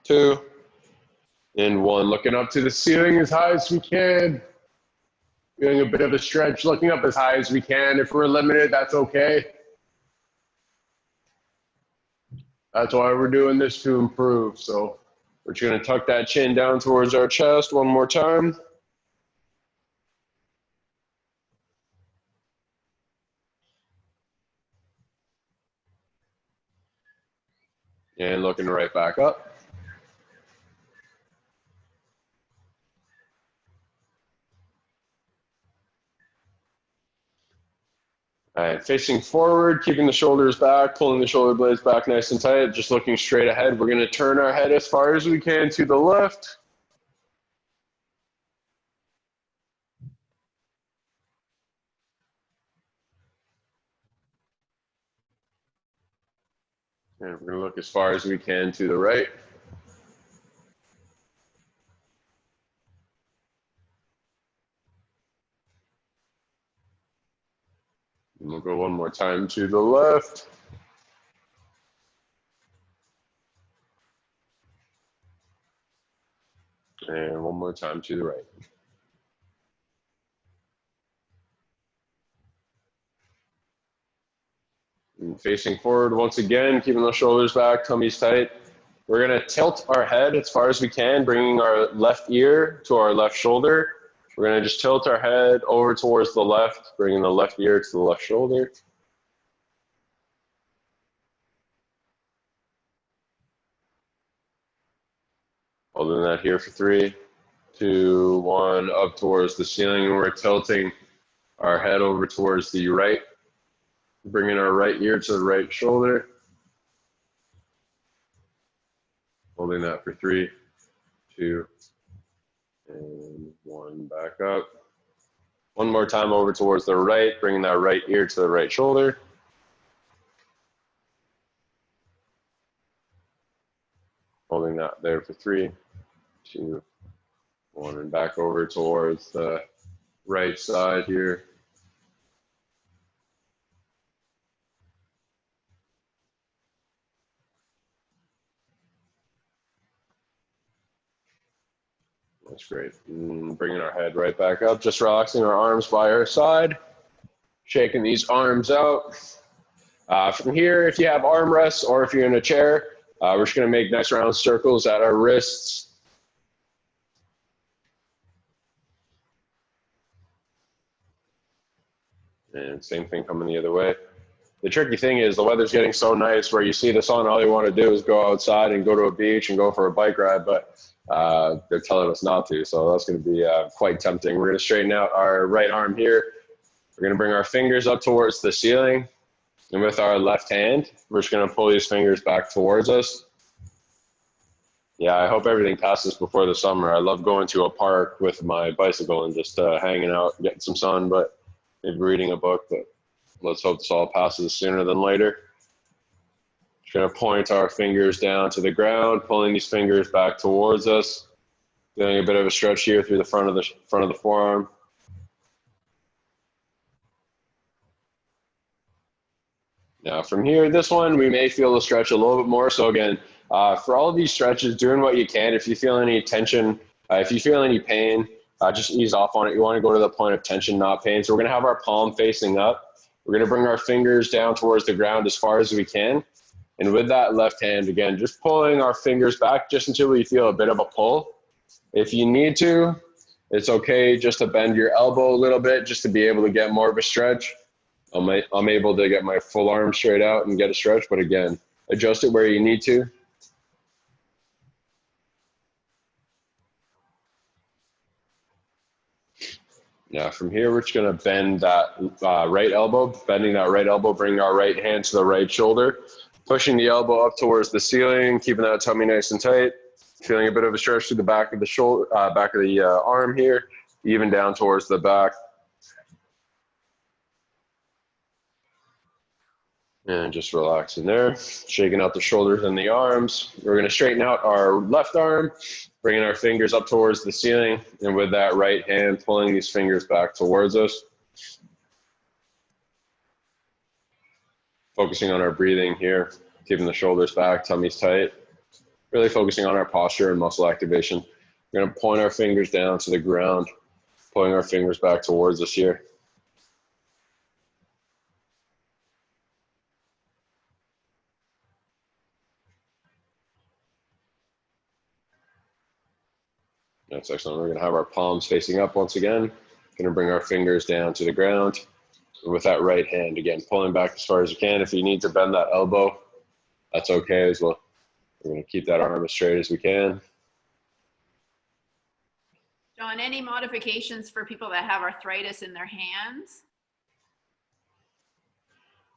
2, and 1. Looking up to the ceiling as high as we can. Feeling a bit of a stretch, looking up as high as we can. If we're limited, that's okay. That's why we're doing this, to improve. So we're just gonna tuck that chin down towards our chest one more time. And looking right back up. All right, facing forward, keeping the shoulders back, pulling the shoulder blades back nice and tight, just looking straight ahead. We're gonna turn our head as far as we can to the left. And we're gonna look as far as we can to the right. And we'll go one more time to the left. And one more time to the right. And facing forward once again, keeping those shoulders back, tummies tight. We're gonna tilt our head as far as we can, bringing our left ear to our left shoulder. We're gonna just tilt our head over towards the left, bringing the left ear to the left shoulder. Holding that here for 3, 2, 1, up towards the ceiling. And we're tilting our head over towards the right, bringing our right ear to the right shoulder. Holding that for 3, 2, and 1, back up. One more time over towards the right, bringing that right ear to the right shoulder. Holding that there for 3, 2, 1, and back over towards the right side here. That's great. And bringing our head right back up, just relaxing our arms by our side, shaking these arms out. From here, if you have armrests or if you're in a chair, we're just gonna make nice round circles at our wrists. And same thing coming the other way. The tricky thing is the weather's getting so nice where you see the sun, all you want to do is go outside and go to a beach and go for a bike ride, but they're telling us not to, so that's going to be quite tempting. We're going to straighten out our right arm here. We're going to bring our fingers up towards the ceiling, and with our left hand, we're just going to pull these fingers back towards us. Yeah, I hope everything passes before the summer. I love going to a park with my bicycle and just hanging out, getting some sun, but maybe reading a book, but let's hope this all passes sooner than later. Just gonna point our fingers down to the ground, pulling these fingers back towards us. Doing a bit of a stretch here through the front of the forearm. Now from here, this one, we may feel the stretch a little bit more. So again, for all of these stretches, doing what you can. If you feel any tension, if you feel any pain, just ease off on it. You want to go to the point of tension, not pain. So we're going to have our palm facing up. We're going to bring our fingers down towards the ground as far as we can. And with that left hand, again, just pulling our fingers back just until we feel a bit of a pull. If you need to, it's okay just to bend your elbow a little bit just to be able to get more of a stretch. I'm able to get my full arm straight out and get a stretch, but again, adjust it where you need to. Now from here, we're just gonna bend that right elbow, bending that right elbow, bring our right hand to the right shoulder, pushing the elbow up towards the ceiling, keeping that tummy nice and tight, feeling a bit of a stretch through the back of the shoulder, back of the arm here, even down towards the back. And just relaxing there, shaking out the shoulders and the arms. We're gonna straighten out our left arm, bringing our fingers up towards the ceiling, and with that right hand, pulling these fingers back towards us. Focusing on our breathing here, keeping the shoulders back, tummies tight. really focusing on our posture and muscle activation. We're going to point our fingers down to the ground, pulling our fingers back towards us here. That's excellent. We're going to have our palms facing up once again. Going to bring our fingers down to the ground. And with that right hand, again, pulling back as far as you can. If you need to bend that elbow, that's okay as well. We're going to keep that arm as straight as we can. John, any modifications for people that have arthritis in their hands?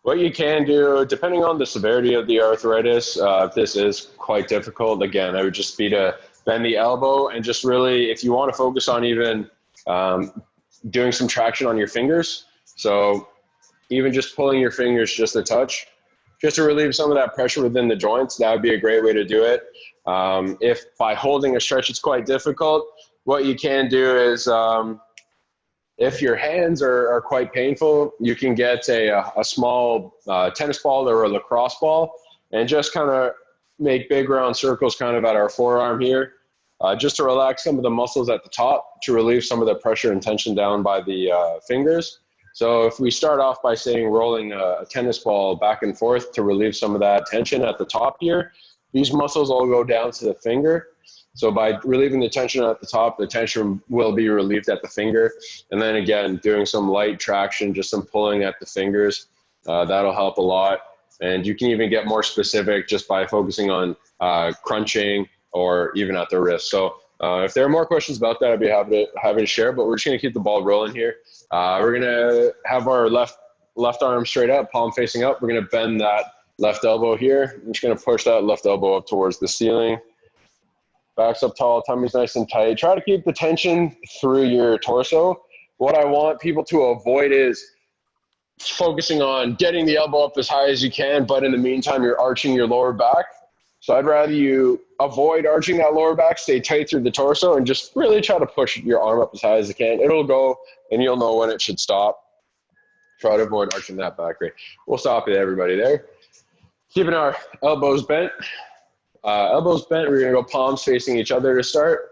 What you can do, depending on the severity of the arthritis, if this is quite difficult, again, I would just be to bend the elbow and just really, if you want to focus on even doing some traction on your fingers. So even just pulling your fingers just a touch, just to relieve some of that pressure within the joints, that would be a great way to do it. If by holding a stretch it's quite difficult, what you can do is if your hands are quite painful, you can get a small tennis ball or a lacrosse ball and just kind of make big round circles kind of at our forearm here, just to relax some of the muscles at the top to relieve some of the pressure and tension down by the fingers. So if we start off by saying rolling a tennis ball back and forth to relieve some of that tension at the top here, these muscles all go down to the finger. So by relieving the tension at the top, the tension will be relieved at the finger. And then again, doing some light traction, just some pulling at the fingers, that'll help a lot. And you can even get more specific just by focusing on crunching or even at the wrist. So if there are more questions about that, I'd be happy to share, but we're just gonna keep the ball rolling here. We're gonna have our left arm straight up, palm facing up. We're gonna bend that left elbow here. I'm just gonna push that left elbow up towards the ceiling. Backs up tall, tummy's nice and tight. Try to keep the tension through your torso. What I want people to avoid is focusing on getting the elbow up as high as you can, but in the meantime, you're arching your lower back. So I'd rather you avoid arching that lower back, stay tight through the torso, and just really try to push your arm up as high as you can. It'll go, and you'll know when it should stop. Try to avoid arching that back. Great. We'll stop it, everybody there. Keeping our elbows bent. Elbows bent, we're gonna go palms facing each other to start.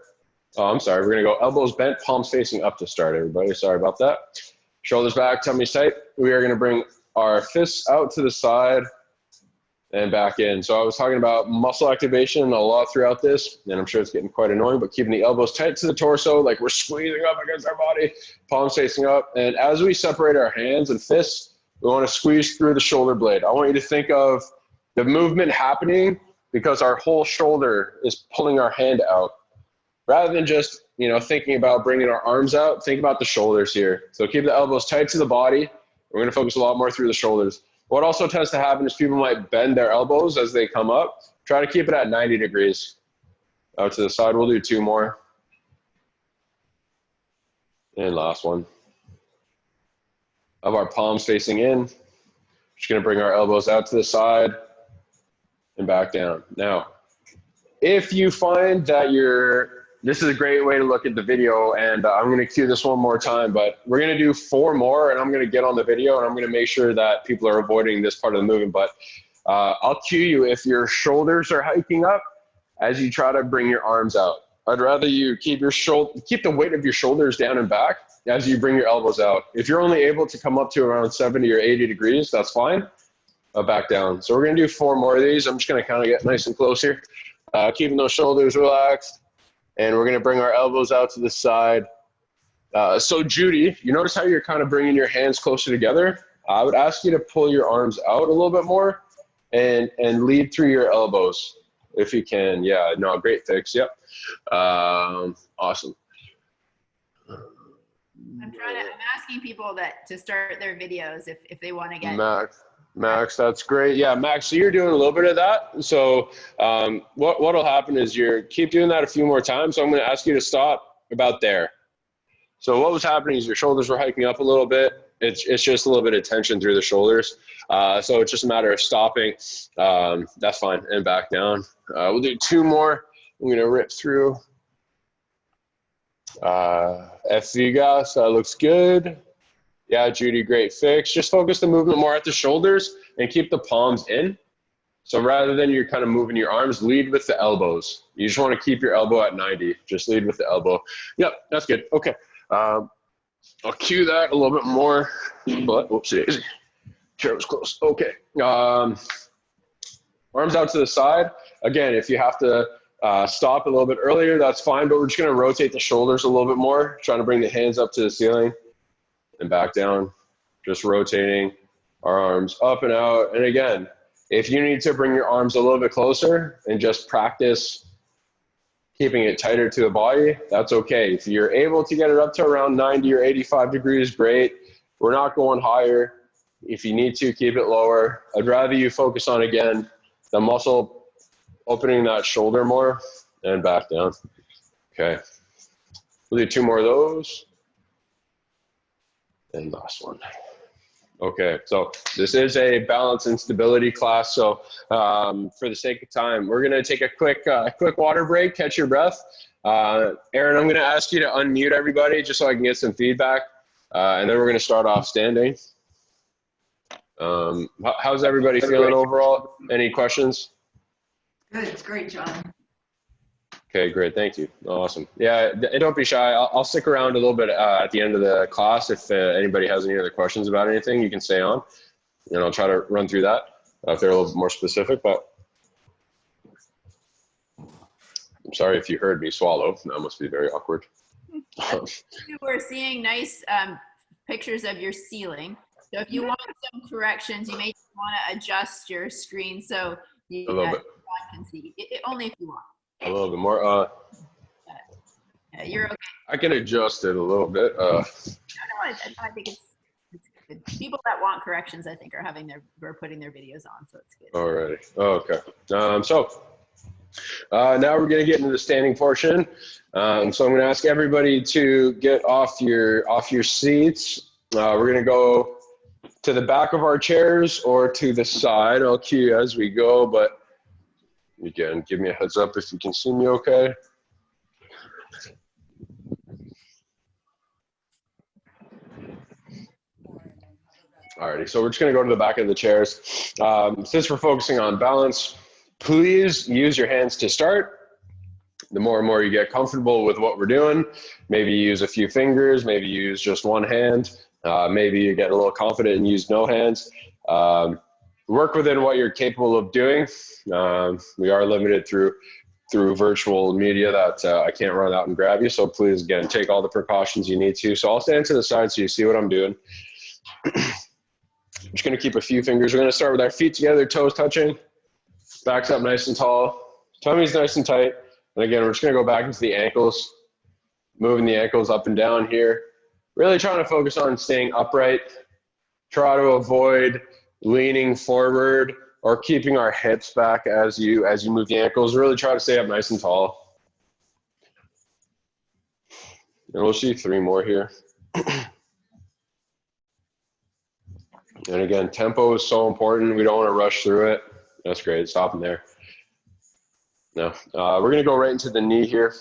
Oh, I'm sorry, we're gonna go elbows bent, palms facing up to start, everybody. Sorry about that. Shoulders back, tummy tight. We are gonna bring our fists out to the side and back in. So I was talking about muscle activation a lot throughout this, and I'm sure it's getting quite annoying, but keeping the elbows tight to the torso, like we're squeezing up against our body, palms facing up. And as we separate our hands and fists, we wanna squeeze through the shoulder blade. I want you to think of the movement happening because our whole shoulder is pulling our hand out. Rather than just, thinking about bringing our arms out, think about the shoulders here. So keep the elbows tight to the body. We're gonna focus a lot more through the shoulders. What also tends to happen is people might bend their elbows as they come up. Try to keep it at 90 degrees. Out to the side, we'll do 2 more. And last one. Have our palms facing in. Just gonna bring our elbows out to the side and back down. Now, if you find that this is a great way to look at the video, and I'm gonna cue this one more time, but we're gonna do 4 more, and I'm gonna get on the video, and I'm gonna make sure that people are avoiding this part of the movement, but I'll cue you if your shoulders are hiking up as you try to bring your arms out. I'd rather you keep the weight of your shoulders down and back as you bring your elbows out. If you're only able to come up to around 70 or 80 degrees, that's fine. Back down. So we're gonna do 4 more of these. I'm just gonna kind of get nice and close here. Keeping those shoulders relaxed. And we're gonna bring our elbows out to the side. So Judy, you notice how you're kind of bringing your hands closer together? I would ask you to pull your arms out a little bit more and lead through your elbows if you can. Yeah, no, great fix, yep. Awesome. I'm asking people to start their videos if they wanna get. Max, that's great. Yeah, Max, so you're doing a little bit of that. So what'll happen is keep doing that a few more times. So I'm going to ask you to stop about there. So what was happening is your shoulders were hiking up a little bit. It's just a little bit of tension through the shoulders. So it's just a matter of stopping. That's fine. And back down. We'll do 2 more. I'm going to rip through. Figa, so that looks good. Yeah, Judy, great fix. Just focus the movement more at the shoulders and keep the palms in. So rather than you're kind of moving your arms, lead with the elbows. You just want to keep your elbow at 90. Just lead with the elbow. Yep, that's good. Okay. I'll cue that a little bit more, but whoopsie, chair was close. Okay. Arms out to the side. Again, if you have to stop a little bit earlier, that's fine, but we're just going to rotate the shoulders a little bit more, trying to bring the hands up to the ceiling and back down. Just rotating our arms up and out. And again, if you need to bring your arms a little bit closer and just practice keeping it tighter to the body, that's okay. If you're able to get it up to around 90 or 85 degrees, great. We're not going higher. If you need to, keep it lower. I'd rather you focus on, again, the muscle opening that shoulder more and back down. Okay. We'll do 2 more of those. And last one. Okay, so this is a balance and stability class. So for the sake of time, we're gonna take a quick water break, catch your breath. Aaron, I'm gonna ask you to unmute everybody just so I can get some feedback. And then we're gonna start off standing. How's everybody feeling overall? Any questions? Good, it's great, John. Okay, great, thank you. Awesome. Yeah, don't be shy. I'll stick around a little bit at the end of the class. If anybody has any other questions about anything, you can stay on, and I'll try to run through that if they're a little bit more specific. But I'm sorry if you heard me swallow. That must be very awkward. We're seeing nice pictures of your ceiling. So if you want some corrections, you may want to adjust your screen so you can see it, only if you want. A little bit more. Yeah, you're okay. I can adjust it a little bit. I think it's good. People that want corrections, I think, we're putting their videos on, so it's good. Alrighty. Okay. So now we're going to get into the standing portion. So I'm going to ask everybody to get off your seats. We're going to go to the back of our chairs or to the side. I'll cue you as we go, but again, give me a heads up if you can see me okay. Alrighty, so we're just gonna go to the back of the chairs. Since we're focusing on balance, please use your hands to start. The more and more you get comfortable with what we're doing, maybe use a few fingers, maybe use just one hand, maybe you get a little confident and use no hands. Work within what you're capable of doing. We are limited through virtual media that I can't run out and grab you. So please, again, take all the precautions you need to. So I'll stand to the side so you see what I'm doing. I'm just gonna keep a few fingers. We're gonna start with our feet together, toes touching, backs up nice and tall, tummy's nice and tight. And again, we're just gonna go back into the ankles, moving the ankles up and down here. Really trying to focus on staying upright. Try to avoid leaning forward or keeping our hips back as you move the ankles. Really try to stay up nice and tall. And we'll see 3 more here. And again, tempo is so important. We don't want to rush through it. That's great. Stopping there. No, we're going to go right into the knee here.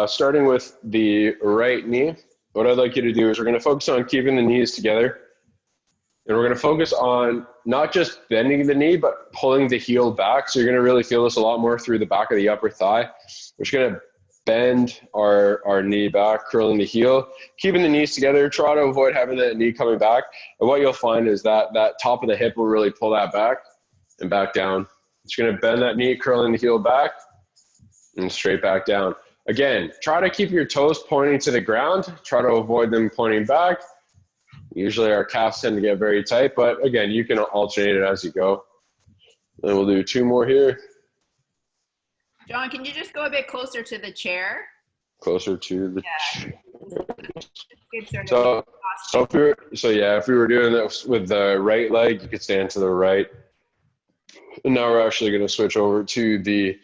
Starting with the right knee. What I'd like you to do is we're going to focus on keeping the knees together. And we're going to focus on not just bending the knee, but pulling the heel back. So you're going to really feel this a lot more through the back of the upper thigh. We're just going to bend our knee back, curling the heel, keeping the knees together. Try to avoid having that knee coming back. And what you'll find is that top of the hip will really pull that back and back down. Just going to bend that knee, curling the heel back and straight back down. Again, try to keep your toes pointing to the ground. Try to avoid them pointing back. Usually our calves tend to get very tight, but again, you can alternate it as you go. Then we'll do 2 more here. John, can you just go a bit closer to the chair? Closer to the chair. So if we were doing this with the right leg, you could stand to the right. And now we're actually going to switching over to the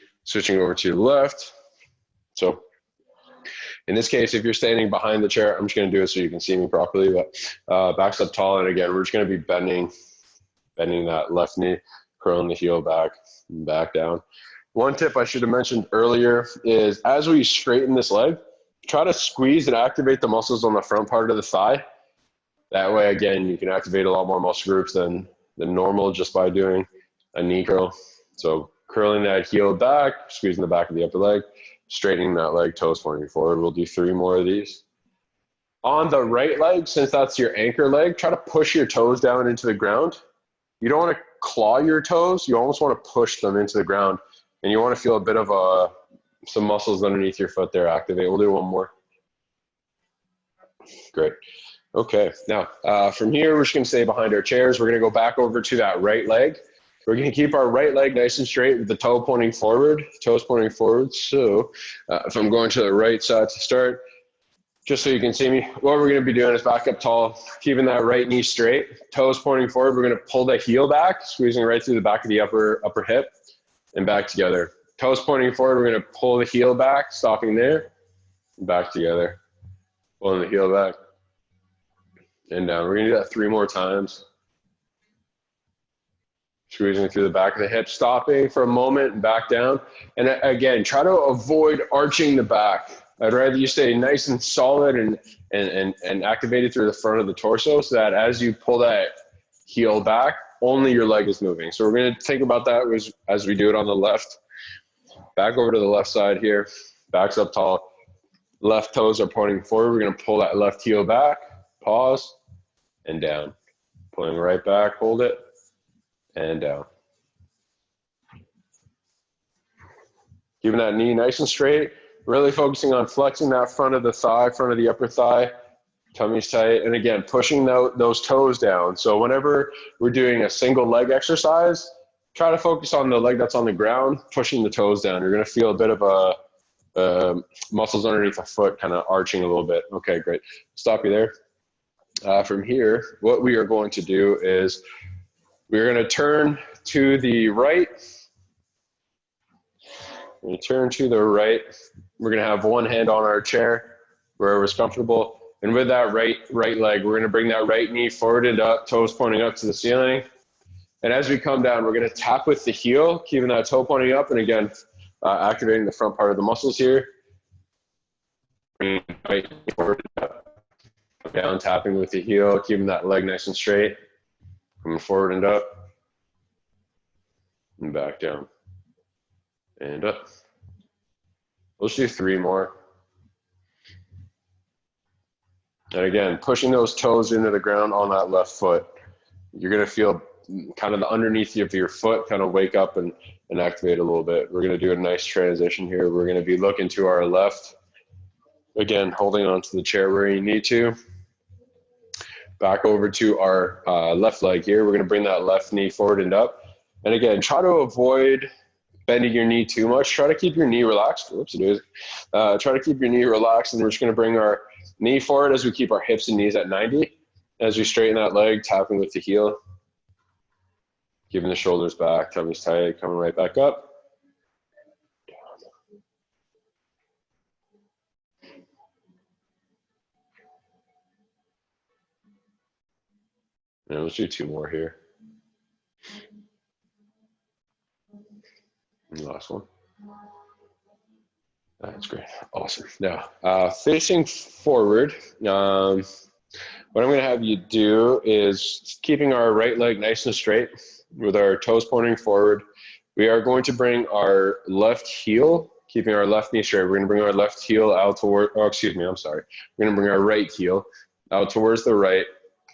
left. So in this case, if you're standing behind the chair, I'm just going to do it so you can see me properly, but backs up tall. And again, we're just going to be bending that left knee, curling the heel back and back down. One tip I should have mentioned earlier is as we straighten this leg, try to squeeze and activate the muscles on the front part of the thigh. That way, again, you can activate a lot more muscle groups than normal just by doing a knee curl. So curling that heel back, squeezing the back of the upper leg, straightening that leg, toes pointing forward. We'll do 3 more of these. On the right leg, since that's your anchor leg, try to push your toes down into the ground. You don't want to claw your toes. You almost want to push them into the ground. And you want to feel a bit of some muscles underneath your foot there activate. We'll do 1 more. Great. Okay, now from here, we're just going to stay behind our chairs. We're going to go back over to that right leg. We're going to keep our right leg nice and straight with the toe pointing forward, toes pointing forward. So if I'm going to the right side to start, just so you can see me, what we're going to be doing is back up tall, keeping that right knee straight, toes pointing forward. We're going to pull the heel back, squeezing right through the back of the upper hip and back together. Toes pointing forward, we're going to pull the heel back, stopping there, and back together. Pulling the heel back and down. We're going to do that 3 more times. Squeezing through the back of the hip, stopping for a moment and back down. And again, try to avoid arching the back. I'd rather you stay nice and solid and activated through the front of the torso so that as you pull that heel back, only your leg is moving. So we're going to think about that as we do it on the left. Back over to the left side here, backs up tall. Left toes are pointing forward. We're going to pull that left heel back, pause, and down. Pulling right back, hold it, and down. Keeping that knee nice and straight, really focusing on flexing that front of the thigh, front of the upper thigh, tummy's tight, and again, pushing those toes down. So whenever we're doing a single leg exercise, try to focus on the leg that's on the ground, pushing the toes down. You're going to feel a bit of muscles underneath the foot kind of arching a little bit. Okay, great. Stop you there. From here, what we are going to do is we're going to turn to the right. We're going to turn to the right. We're going to have one hand on our chair wherever it's comfortable. And with that right leg, we're going to bring that right knee forward and up, toes pointing up to the ceiling. And as we come down, we're going to tap with the heel, keeping that toe pointing up. And again, activating the front part of the muscles here. Bring right knee forward and up. Down, tapping with the heel, keeping that leg nice and straight. Coming forward and up. And back down. And up. Let's do 3 more. And again, pushing those toes into the ground on that left foot. You're going to feel kind of the underneath of your foot kind of wake up and activate a little bit. We're going to do a nice transition here. We're going to be looking to our left. Again, holding onto the chair where you need to. Back over to our left leg here. We're going to bring that left knee forward and up. And again, try to avoid bending your knee too much. Try to keep your knee relaxed. Whoops, it is. Try to keep your knee relaxed, and we're just going to bring our knee forward as we keep our hips and knees at 90. As we straighten that leg, tapping with the heel. Keeping the shoulders back, tummy's tight, coming right back up. And let's do 2 more here. And the last one. That's great. Awesome. Now, facing forward, what I'm going to have you do is keeping our right leg nice and straight with our toes pointing forward. We are going to bring our left heel, keeping our left knee straight. We're going to bring our left heel out toward, oh, excuse me, I'm sorry. We're going to bring our right heel out towards the right,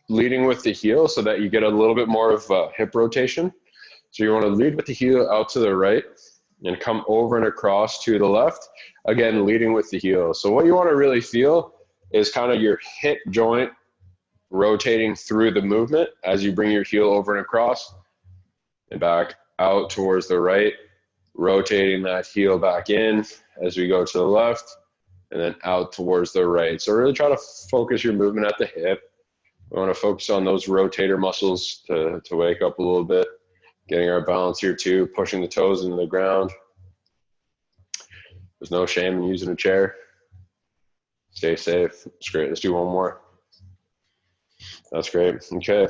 leading with the heel so that you get a little bit more of hip rotation. So you want to lead with the heel out to the right and come over and across to the left. Again, leading with the heel. So what you want to really feel is kind of your hip joint rotating through the movement as you bring your heel over and across and back out towards the right, rotating that heel back in as we go to the left and then out towards the right. So really try to focus your movement at the hip. We want to focus on those rotator muscles to wake up a little bit, getting our balance here too, pushing the toes into the ground. There's no shame in using a chair. Stay safe. That's great. Let's do 1 more. That's great. Okay.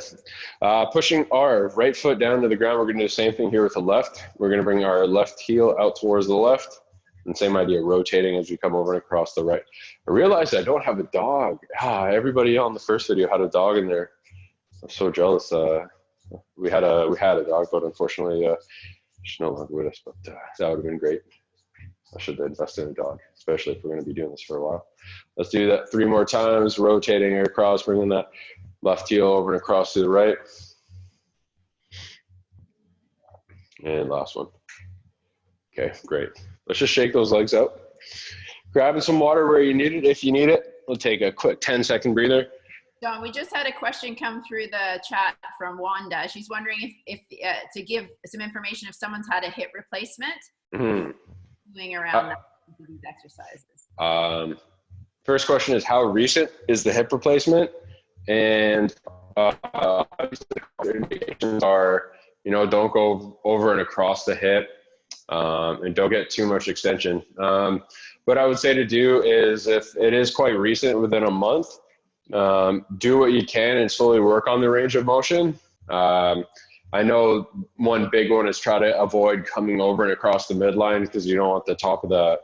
Pushing our right foot down to the ground. We're going to do the same thing here with the left. We're going to bring our left heel out towards the left. And same idea, rotating as we come over and across the right. I realized I don't have a dog. Everybody on the first video had a dog in there. I'm so jealous. We had a dog, but unfortunately She's no longer with us, but that would have been great. I should have invested in a dog, especially if we're going to be doing this for a while. Let's do that 3 more times, rotating across, bringing that left heel over and across to the right. And last one. Okay, great. Let's just shake those legs out. Grabbing some water where you need it, if you need it. We'll take a quick 10-second breather. John, we just had a question come through the chat from Wanda. She's wondering if to give some information if someone's had a hip replacement, doing around these exercises. First question is, how recent is the hip replacement? And indications are, don't go over and across the hip, and don't get too much extension. What I would say to do is, if it is quite recent, within a month, do what you can and slowly work on the range of motion. I know one big one is try to avoid coming over and across the midline, because you don't want the top of the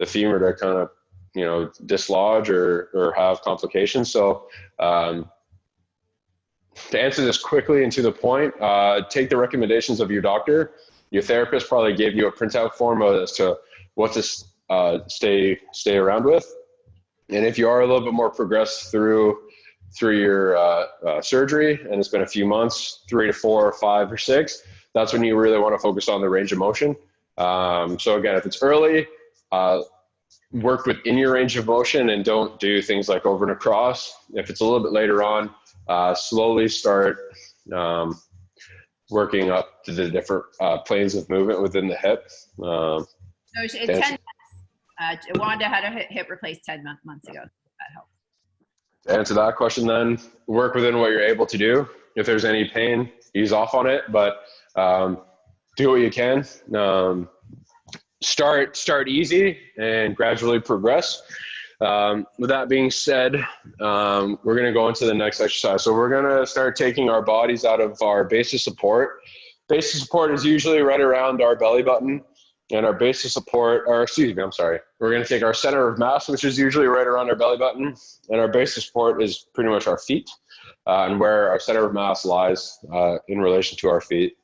femur to kind of, dislodge or have complications. So to answer this quickly and to the point, take the recommendations of your doctor. Your therapist probably gave you a printout form as to what to stay around with. And if you are a little bit more progressed through your surgery, and it's been a few months, 3 to 4 or 5 or 6, that's when you really want to focus on the range of motion. So again, if it's early, work within your range of motion and don't do things like over and across. If it's a little bit later on, slowly start working up to the different planes of movement within the hip. So it's 10 months. Wanda had a hip replaced 10 months ago. That helps. To answer that question, then work within what you're able to do. If there's any pain, ease off on it, but do what you can. Start easy and gradually progress. With that being said, we're going to go into the next exercise. So we're going to start taking our bodies out of our base of support. Base of support is usually right around our belly button. And our base of support, we're going to take our center of mass, which is usually right around our belly button, and our base of support is pretty much our feet, and where our center of mass lies in relation to our feet.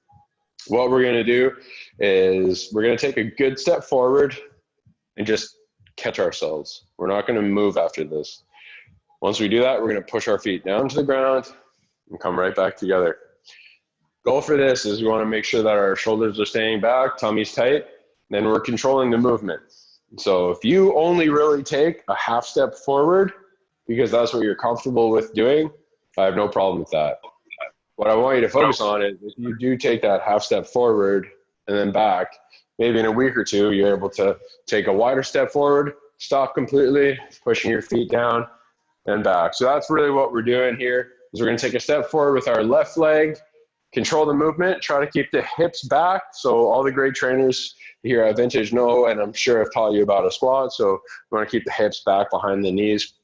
What we're going to do is we're going to take a good step forward and just catch ourselves. We're not going to move after this. Once we do that, we're going to push our feet down to the ground and come right back together. Goal for this is we want to make sure that our shoulders are staying back, tummy's tight. Then we're controlling the movement. So if you only really take a half step forward because that's what you're comfortable with doing, I have no problem with that. What I want you to focus on is if you do take that half step forward and then back, maybe in a week or two, you're able to take a wider step forward, stop completely, pushing your feet down and back. So that's really what we're doing here is we're going to take a step forward with our left leg, control the movement, try to keep the hips back. So all the great trainers here at Vintage know, and I'm sure I've taught you about a squat. So we want to keep the hips back behind the knees,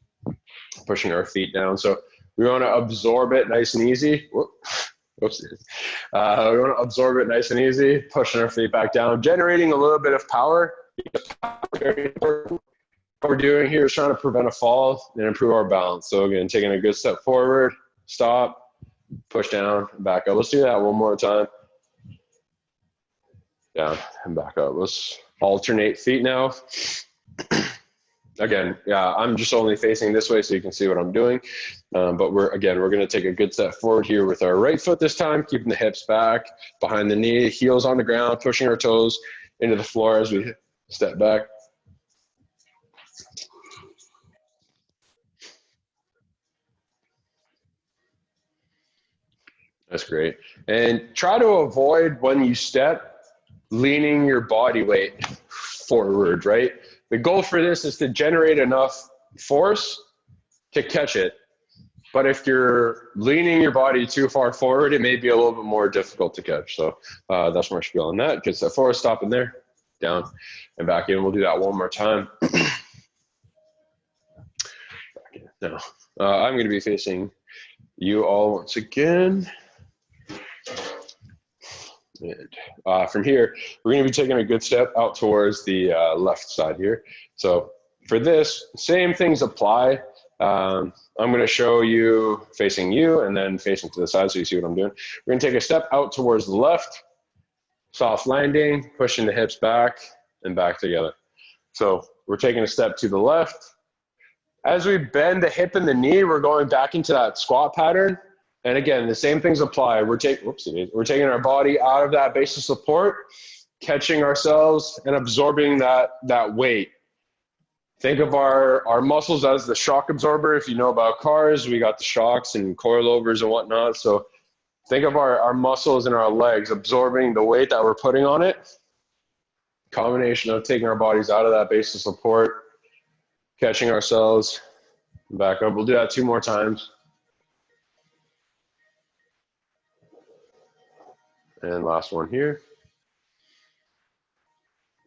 pushing our feet down. So we want to absorb it nice and easy. Whoops. We want to absorb it nice and easy, pushing our feet back down, generating a little bit of power. Very important. What we're doing here is trying to prevent a fall and improve our balance. So again, taking a good step forward, stop, push down, back up. Let's do that one more time. Down and back up. Let's alternate feet now. Again, yeah, I'm just only facing this way so you can see what I'm doing. But we're going to take a good step forward here with our right foot this time, keeping the hips back, behind the knee, heels on the ground, pushing our toes into the floor as we step back. That's great. And try to avoid when you step, leaning your body weight forward, right? The goal for this is to generate enough force to catch it. But if you're leaning your body too far forward, it may be a little bit more difficult to catch. So that's more skill on that. Good step forward, stop in there, down and back in. We'll do that one more time. Back in. Now, I'm going to be facing you all once again. And from here, we're going to be taking a good step out towards the left side here. So for this, same things apply. I'm going to show you facing you and then facing to the side so you see what I'm doing. We're going to take a step out towards the left, Soft landing, pushing the hips back and back together. So we're taking a step to the left. As we bend the hip and the knee, we're going back into that squat pattern. And again, the same things apply. We're taking our body out of that base of support, catching ourselves and absorbing that weight. Think of our muscles as the shock absorber. If you know about cars, we got the shocks and coilovers and whatnot. So think of our muscles and our legs absorbing the weight that we're putting on it. Combination of taking our bodies out of that base of support, catching ourselves, back up. We'll do that 2 more times. And last one here.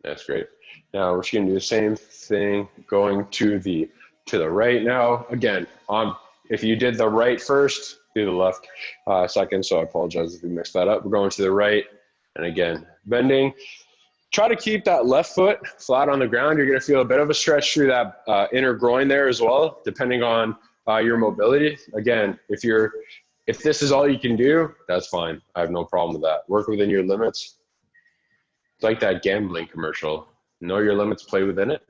That's great. Now we're just gonna do the same thing, going to the right now. Again, if you did the right first, do the left second. So I apologize if we mixed that up. We're going to the right, and again, bending. Try to keep that left foot flat on the ground. You're gonna feel a bit of a stretch through that inner groin there as well, depending on your mobility. Again, if this is all you can do, that's fine. I have no problem with that. Work within your limits. It's like that gambling commercial. Know your limits, play within it.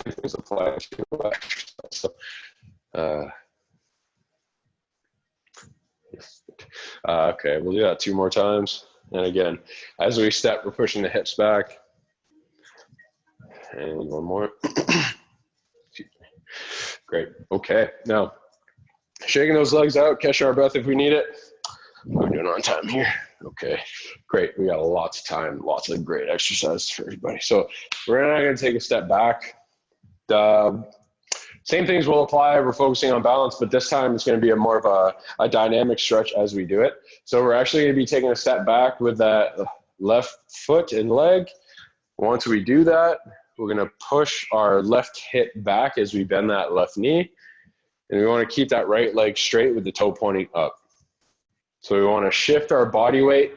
Same things apply to exercise. So, okay, we'll do that 2 more times. And again, as we step, we're pushing the hips back. And 1 more. Great. Okay, now shaking those legs out, catching our breath if we need it. We're doing on time here. Okay, great. We got lots of time, lots of great exercises for everybody. So we're now going to take a step back. The same things will apply. We're focusing on balance, but this time it's going to be more of a dynamic stretch as we do it. So we're actually going to be taking a step back with that left foot and leg. Once we do that, we're going to push our left hip back as we bend that left knee. And we want to keep that right leg straight with the toe pointing up. So we want to shift our body weight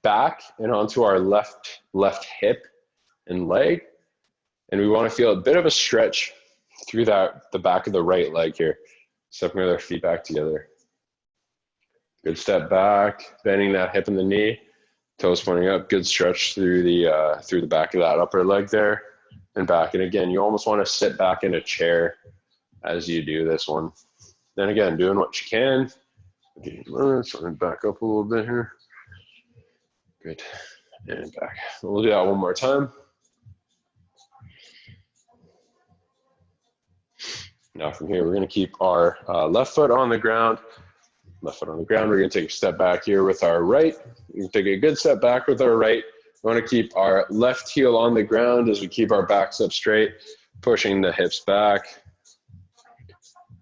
back and onto our left hip and leg. And we want to feel a bit of a stretch through the back of the right leg here. Stepping with our feet back together. Good step back, bending that hip and the knee, toes pointing up. Good stretch through the back of that upper leg there and back. And again, you almost want to sit back in a chair as you do this one. Then again, doing what you can. So back up a little bit here. Good. And back. We'll do that 1 more time. Now from here, we're going to keep our left foot on the ground. Left foot on the ground. We're going to take a step back here with our right. We can take a good step back with our right. We want to keep our left heel on the ground as we keep our backs up straight, pushing the hips back,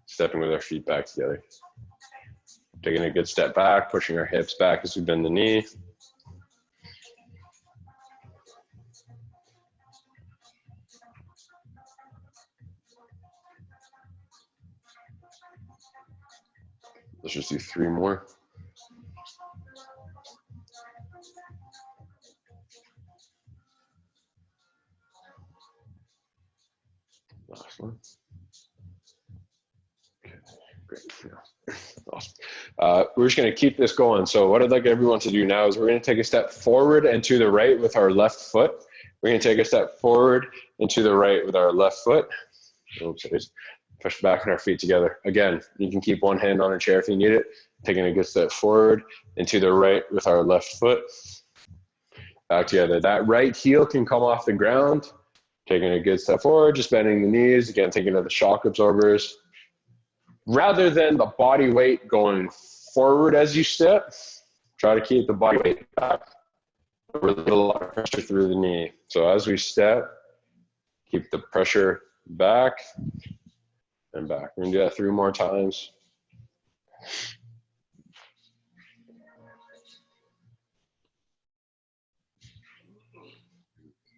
stepping with our feet back together. Taking a good step back, pushing our hips back as we bend the knee. Let's just do 3 more. Last one. Okay, great. Yeah. Awesome. We're just going to keep this going. So what I'd like everyone to do now is we're going to take a step forward and to the right with our left foot. We're going to take a step forward and to the right with our left foot. Oops, push back and our feet together. Again, you can keep one hand on a chair if you need it. Taking a good step forward and to the right with our left foot. Back together. That right heel can come off the ground. Taking a good step forward, just bending the knees. Again, thinking of the shock absorbers. Rather than the body weight going forward as you step, try to keep the body weight back. With a lot of pressure through the knee. So as we step, keep the pressure back and back. We're going to do that 3 more times.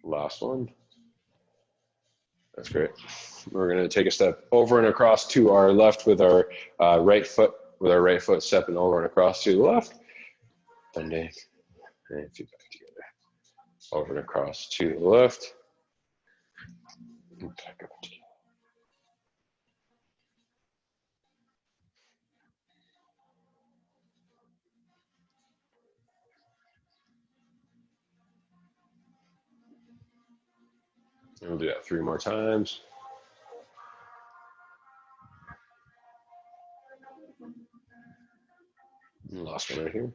Last one. That's great. We're going to take a step over and across to our left with our right foot, stepping over and across to the left. Bending and feet back together. Over and across to the left. And back up together. And we'll do that 3 more times. Last one right here.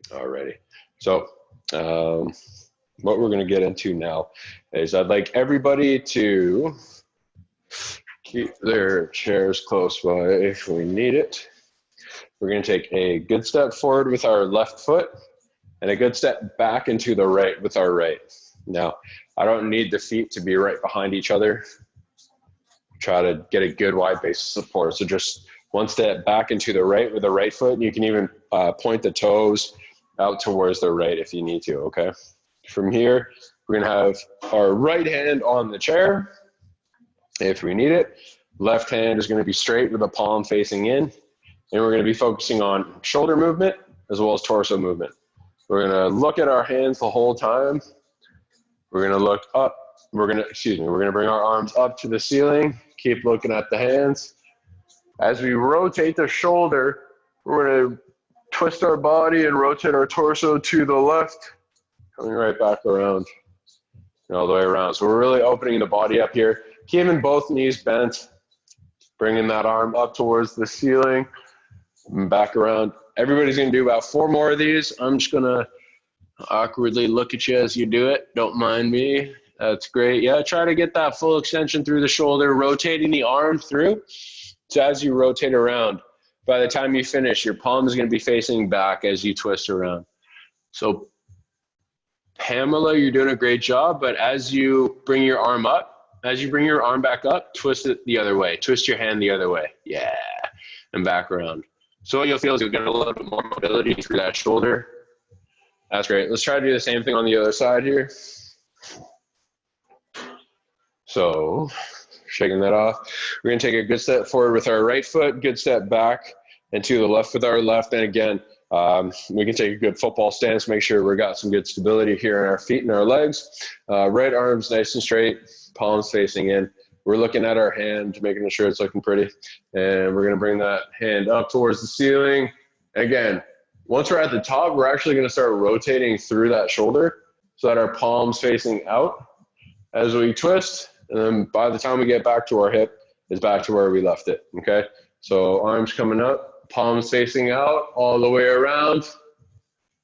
Alrighty. So what we're going to get into now is I'd like everybody to keep their chairs close by if we need it. We're going to take a good step forward with our left foot and a good step back into the right with our right. Now, I don't need the feet to be right behind each other. Try to get a good wide base of support. So just one step back into the right with the right foot. And you can even point the toes out towards the right if you need to, okay? From here, we're gonna have our right hand on the chair if we need it. Left hand is gonna be straight with the palm facing in. And we're gonna be focusing on shoulder movement as well as torso movement. We're gonna look at our hands the whole time. We're gonna look up. We're gonna bring our arms up to the ceiling. Keep looking at the hands. As we rotate the shoulder, we're gonna twist our body and rotate our torso to the left, coming right back around and all the way around. So we're really opening the body up here, keeping both knees bent, bringing that arm up towards the ceiling, and back around. Everybody's gonna do about 4 more of these. I'm just gonna awkwardly look at you as you do it. Don't mind me. That's great. Yeah, try to get that full extension through the shoulder, rotating the arm through. So as you rotate around, by the time you finish, your palm is going to be facing back as you twist around. So Pamela, you're doing a great job, but as you bring your arm up, as you bring your arm back up, twist it the other way. Twist your hand the other way. Yeah, and back around. So what you'll feel is you'll get a little bit more mobility through that shoulder. That's great. Let's try to do the same thing on the other side here. So shaking that off. We're going to take a good step forward with our right foot, good step back, and to the left with our left. And again, we can take a good football stance, make sure we've got some good stability here in our feet and our legs. Right arm's nice and straight, palms facing in. We're looking at our hand, making sure it's looking pretty. And we're going to bring that hand up towards the ceiling. Again, once we're at the top, we're actually going to start rotating through that shoulder so that our palms facing out as we twist. And then by the time we get back to our hip, it's back to where we left it, okay? So arms coming up, palms facing out, all the way around,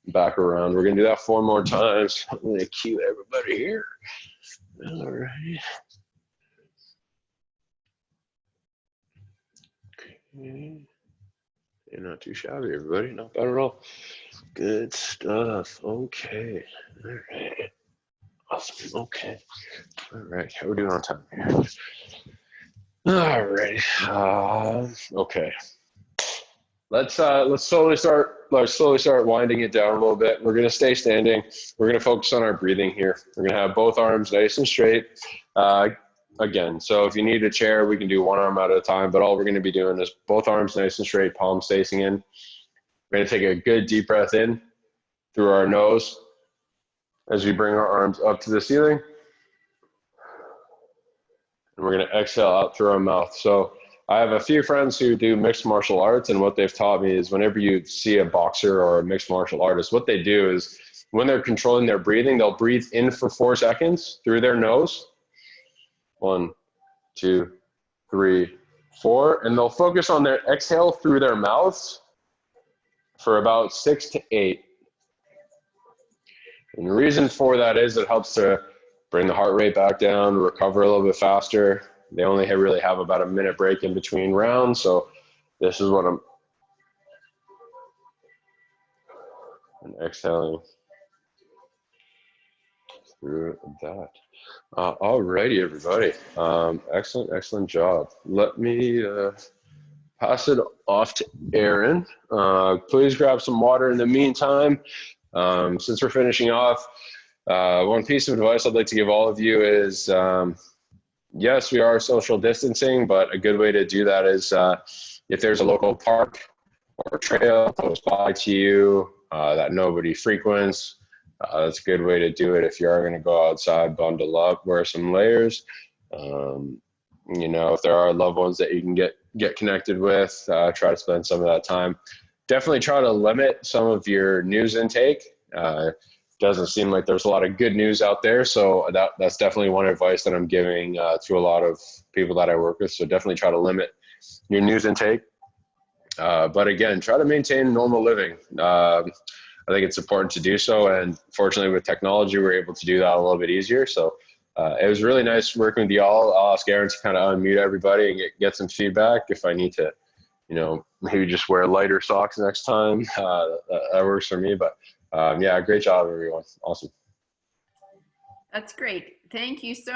back around. We're gonna do that 4 more times. I'm gonna cue everybody here. All right. Okay. You're not too shabby, everybody, not bad at all. Good stuff, okay, all right. Awesome. Okay. All right. How are we doing on time here? All right. Okay. Let's slowly start winding it down a little bit. We're gonna stay standing. We're gonna focus on our breathing here. We're gonna have both arms nice and straight. Again, so if you need a chair, we can do 1 arm at a time. But all we're gonna be doing is both arms nice and straight, palms facing in. We're gonna take a good deep breath in through our nose as we bring our arms up to the ceiling. And we're gonna exhale out through our mouth. So I have a few friends who do mixed martial arts, and what they've taught me is whenever you see a boxer or a mixed martial artist, what they do is when they're controlling their breathing, they'll breathe in for 4 seconds through their nose. 1, 2, 3, 4. And they'll focus on their exhale through their mouths for about 6 to 8. And the reason for that is it helps to bring the heart rate back down, recover a little bit faster. They only really have about a minute break in between rounds. So this is what I'm exhaling through that. Alrighty, everybody. Excellent job. Let me pass it off to Aaron. Please grab some water in the meantime. Since we're finishing off, one piece of advice I'd like to give all of you is, yes, we are social distancing, but a good way to do that is if there's a local park or trail close by to you that nobody frequents, that's a good way to do it. If you are going to go outside, bundle up, wear some layers. You know, if there are loved ones that you can get connected with, try to spend some of that time. Definitely try to limit some of your news intake. doesn't seem like there's a lot of good news out there. So that's definitely one advice that I'm giving to a lot of people that I work with. So definitely try to limit your news intake. But again, try to maintain normal living. I think it's important to do so. And fortunately with technology, we're able to do that a little bit easier. So it was really nice working with y'all. I'll ask Aaron to kind of unmute everybody and get some feedback if I need to, maybe just wear lighter socks next time. That works for me. But yeah, great job, everyone. Awesome. That's great. Thank you so